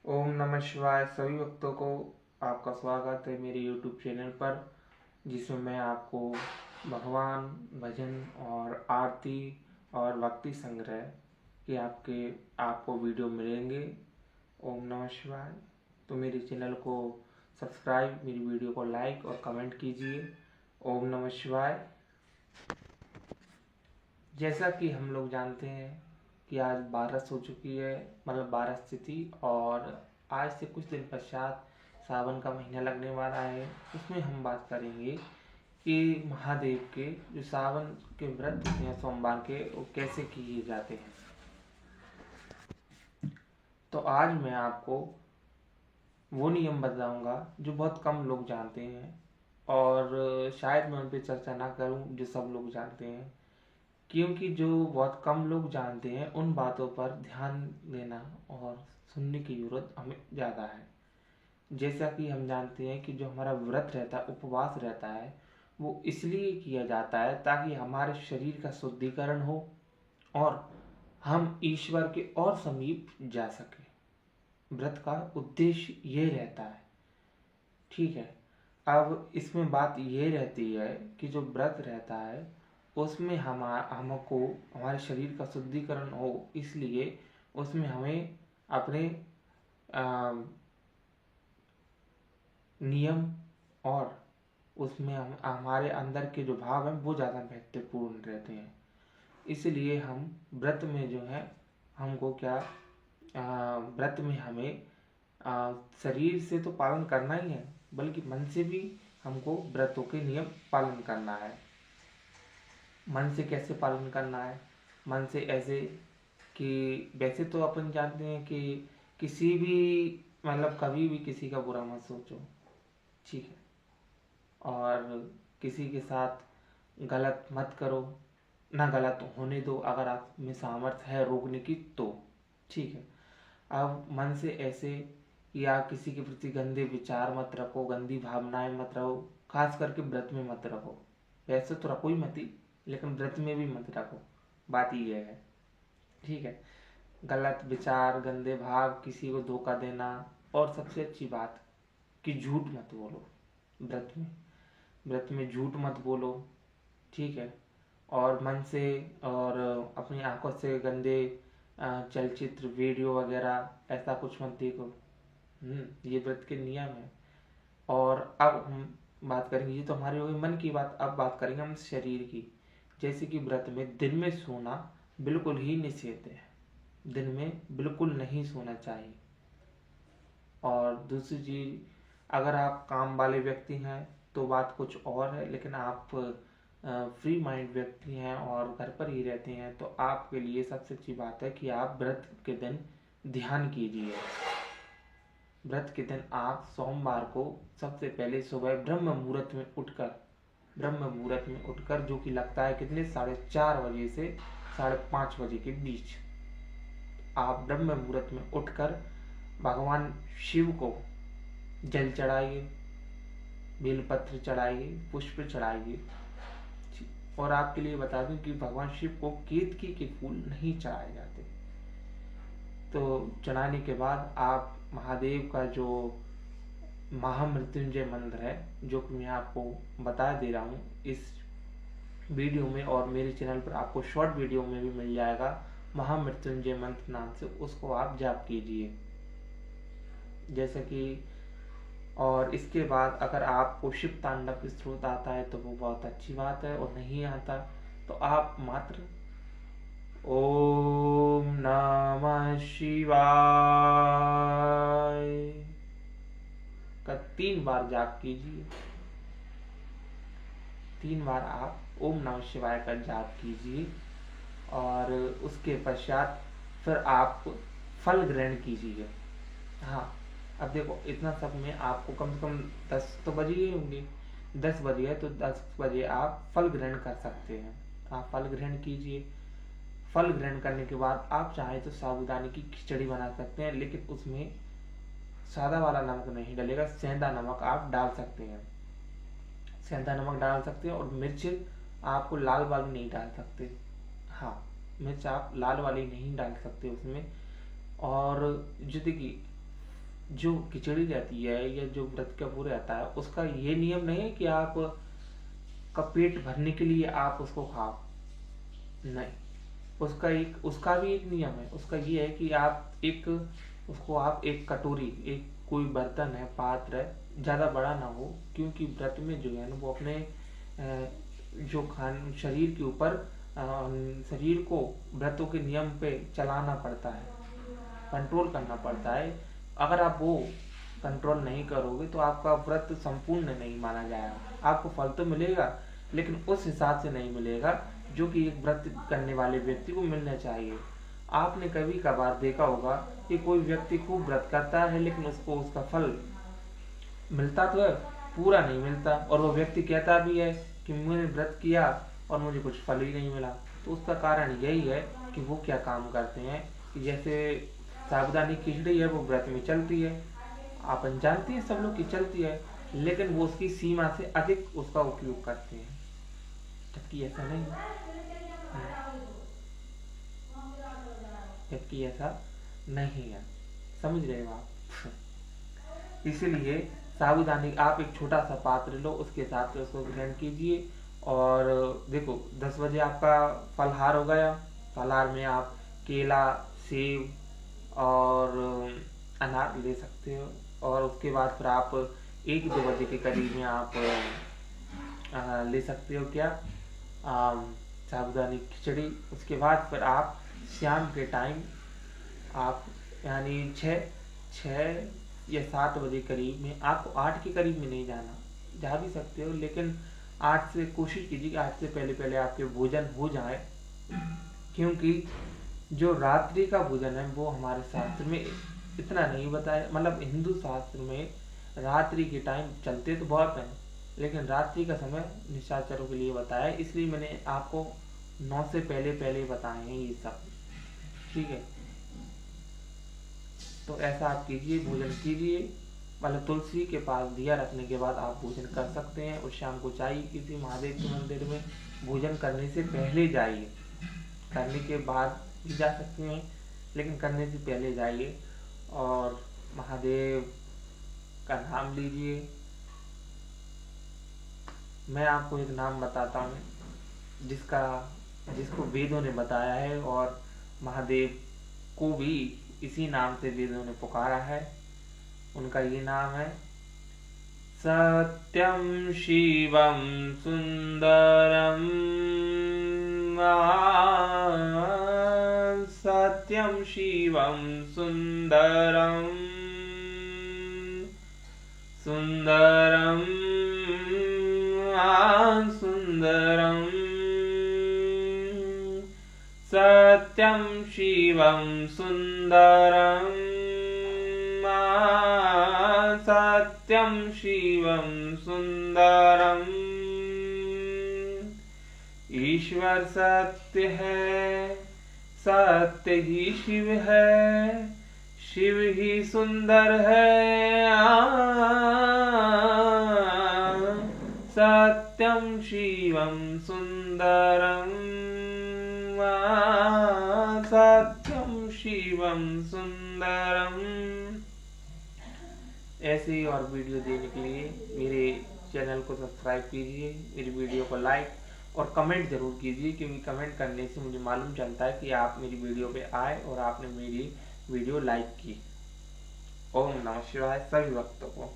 ओम नमः शिवाय। सभी भक्तों को आपका स्वागत है मेरे YouTube चैनल पर, जिसमें मैं आपको भगवान, भजन और आरती और भक्ति संग्रह के आपको वीडियो मिलेंगे। ओम नमः शिवाय। तो मेरे चैनल को सब्सक्राइब, मेरी वीडियो को लाइक और कमेंट कीजिए। ओम नमः शिवाय। जैसा कि हम लोग जानते हैं कि आज बारस हो चुकी है, मतलब बारस तिथि, और आज से कुछ दिन पश्चात सावन का महीना लगने वाला है। उसमें हम बात करेंगे कि महादेव के जो सावन के व्रत होते हैं सोमवार के, वो कैसे किए जाते हैं। तो आज मैं आपको वो नियम बताऊंगा जो बहुत कम लोग जानते हैं, और शायद मैं उन पर चर्चा ना करूं जो सब लोग जानते हैं, क्योंकि जो बहुत कम लोग जानते हैं उन बातों पर ध्यान देना और सुनने की जरूरत हमें ज़्यादा है। जैसा कि हम जानते हैं कि जो हमारा व्रत रहता है, उपवास रहता है, वो इसलिए किया जाता है ताकि हमारे शरीर का शुद्धिकरण हो और हम ईश्वर के और समीप जा सके। व्रत का उद्देश्य ये रहता है। ठीक है। अब इसमें बात ये रहती है कि जो व्रत रहता है उसमें हमको हमारे शरीर का शुद्धिकरण हो, इसलिए उसमें हमें अपने नियम और उसमें हम हमारे अंदर के जो भाव हैं वो ज़्यादा महत्वपूर्ण रहते हैं। इसलिए हम व्रत में जो है हमको क्या व्रत में हमें शरीर से तो पालन करना ही है, बल्कि मन से भी हमको व्रतों के नियम पालन करना है। मन से कैसे पालन करना है? मन से ऐसे कि वैसे तो अपन जानते हैं कि किसी भी मतलब कभी भी किसी का बुरा मत सोचो, ठीक है, और किसी के साथ गलत मत करो, ना गलत होने दो अगर आप में सामर्थ्य है रोकने की तो, ठीक है। अब मन से ऐसे या किसी के प्रति गंदे विचार मत रखो, गंदी भावनाएं मत रखो, खास करके व्रत में मत रखो। वैसे तो रखो ही मत ही, लेकिन व्रत में भी मत रखो। बात ये है, ठीक है। गलत विचार, गंदे भाव, किसी को धोखा देना, और सबसे अच्छी बात कि झूठ मत बोलो व्रत में। व्रत में झूठ मत बोलो, ठीक है। और मन से और अपनी आंखों से गंदे चलचित्र, वीडियो वगैरह ऐसा कुछ मत देखो। ये व्रत के नियम है। और अब हम बात करेंगे, ये तो हमारी हो गई मन की बात। अब बात करेंगे हम शरीर की। जैसे कि व्रत में दिन में सोना बिल्कुल ही निषेध है, दिन में बिल्कुल नहीं सोना चाहिए। और दूसरी चीज, अगर आप काम वाले व्यक्ति हैं तो बात कुछ और है, लेकिन आप फ्री माइंड व्यक्ति हैं और घर पर ही रहते हैं तो आपके लिए सबसे अच्छी बात है कि आप व्रत के दिन ध्यान कीजिए। व्रत के दिन आप सोमवार को सबसे पहले सुबह ब्रह्म मुहूर्त में उठकर, जो कि लगता है कितने 4:30 बजे से 5:30 के बीच, आप ब्रह्म मुहूर्त में उठकर भगवान शिव को जल चढ़ाइए, बेलपत्र चढ़ाइए, पुष्प चढ़ाइए। और आपके लिए बता दूं कि भगवान शिव को केतकी के फूल नहीं चढ़ाए जाते। तो चढ़ाने के बाद आप महादेव का जो महामृत्युंजय मंत्र है, जो कि मैं आपको बता दे रहा हूँ इस वीडियो में, और मेरे चैनल पर आपको शॉर्ट वीडियो में भी मिल जाएगा, महामृत्युंजय मंत्र नाम से, उसको आप जाप कीजिए। जैसे कि और इसके बाद अगर आपको शिव तांडव स्त्रोत आता है तो वो बहुत अच्छी बात है, और नहीं आता तो आप मात्र ओम नमः शिवाय का 3 बार जाप कीजिए। 3 बार आप ओम नमः शिवाय का जाप कीजिए, और उसके पश्चात फिर आप फल ग्रहण कीजिए। हाँ, अब देखो इतना सब में आपको कम से कम 10 तो बजे ही होंगे, 10 बजे है तो 10 बजे आप फल ग्रहण कर सकते हैं। आप फल ग्रहण कीजिए। फल ग्रहण करने के बाद आप चाहे तो साबूदाने की खिचड़ी बना सकते हैं, लेकिन उसमें सादा वाला नमक नहीं डलेगा, सेंधा नमक आप डाल सकते हैं। सेंधा नमक डाल सकते हैं, और मिर्च आपको लाल वाली नहीं डाल सकते। हाँ, मिर्च आप लाल वाली नहीं डाल सकते उसमें। और जो देखिए जो खिचड़ी रहती है या जो व्रत का वो रहता है, उसका ये नियम नहीं है कि आप का पेट भरने के लिए आप उसको खाओ, नहीं। उसका भी एक नियम है। उसका ये है कि आप एक कटोरी, एक कोई बर्तन है, पात्र है, ज़्यादा बड़ा ना हो, क्योंकि व्रत में जो है ना वो अपने जो खान शरीर के ऊपर शरीर को व्रतों के नियम पे चलाना पड़ता है, कंट्रोल करना पड़ता है। अगर आप वो कंट्रोल नहीं करोगे तो आपका व्रत संपूर्ण नहीं माना जाएगा। आपको फल तो मिलेगा, लेकिन उस हिसाब से नहीं मिलेगा जो कि एक व्रत करने वाले व्यक्ति को मिलना चाहिए। आपने कभी कभार देखा होगा कि कोई व्यक्ति खूब व्रत करता है, लेकिन उसको उसका फल मिलता तो है, पूरा नहीं मिलता, और वो व्यक्ति कहता भी है कि मैंने व्रत किया और मुझे कुछ फल ही नहीं मिला। तो उसका कारण यही है कि वो क्या काम करते हैं कि जैसे साबूदानी खिचड़ी है, वो व्रत में चलती है, आप जानते हैं सब लोग की चलती है, लेकिन वो उसकी सीमा से अधिक उसका उपयोग करते हैं, जबकि ऐसा नहीं जबकि ऐसा नहीं है। समझ रहे हो आप? इसीलिए साबूदानी आप एक छोटा सा पात्र लो, उसके हिसाब से उसको ग्रहण कीजिए। और देखो 10 बजे आपका फलहार हो गया। फलहार में आप केला, सेब और अनार ले सकते हो, और उसके बाद फिर आप 1-2 बजे के करीब में आप ले सकते हो क्या, साबूदानी खिचड़ी। उसके बाद फिर आप शाम के टाइम आप यानी 6 या 7 बजे करीब में, आपको 8 के करीब में नहीं जाना, जा भी सकते हो, लेकिन 8 से कोशिश कीजिए कि 8 से पहले पहले आपके भोजन हो जाए, क्योंकि जो रात्रि का भोजन है वो हमारे शास्त्र में इतना नहीं बताया। मतलब हिंदू शास्त्र में रात्रि के टाइम चलते तो बहुत हैं, लेकिन रात्रि का समय निशाचरों के लिए बताया है, इसलिए मैंने आपको 9 से पहले पहले बताए हैं ये सब। ठीक है, तो ऐसा आप कीजिए, भोजन कीजिए। मतलब तुलसी के पास दिया रखने के बाद आप भोजन कर सकते हैं, और शाम को चाहिए किसी महादेव के मंदिर में भोजन करने से पहले जाइए। करने के बाद भी जा सकते हैं, लेकिन करने से पहले जाइए और महादेव का नाम लीजिए। मैं आपको एक नाम बताता हूँ जिसको वेदों ने बताया है, और महादेव को भी इसी नाम से वेदों ने पुकारा है। उनका ये नाम है सत्यम शिवम सुंदरम, सत्यम शिवम सुंदरम, सुंदरम सुंदरम, सत्यम शिवम सुंदरम, सत्यम शिवम सुंदरम। ईश्वर सत्य है, सत्य ही शिव है, शिव ही सुंदर है। सत्यम शिवम सुंदरम, सत्यम शिवम सुंदरम। ऐसे ही और वीडियो देखने के लिए मेरे चैनल को सब्सक्राइब कीजिए, मेरी वीडियो को लाइक और कमेंट जरूर कीजिए, क्योंकि कमेंट करने से मुझे मालूम चलता है कि आप मेरी वीडियो पे आए और आपने मेरी वीडियो लाइक की। ओम नमः शिवाय सभी भक्तों को।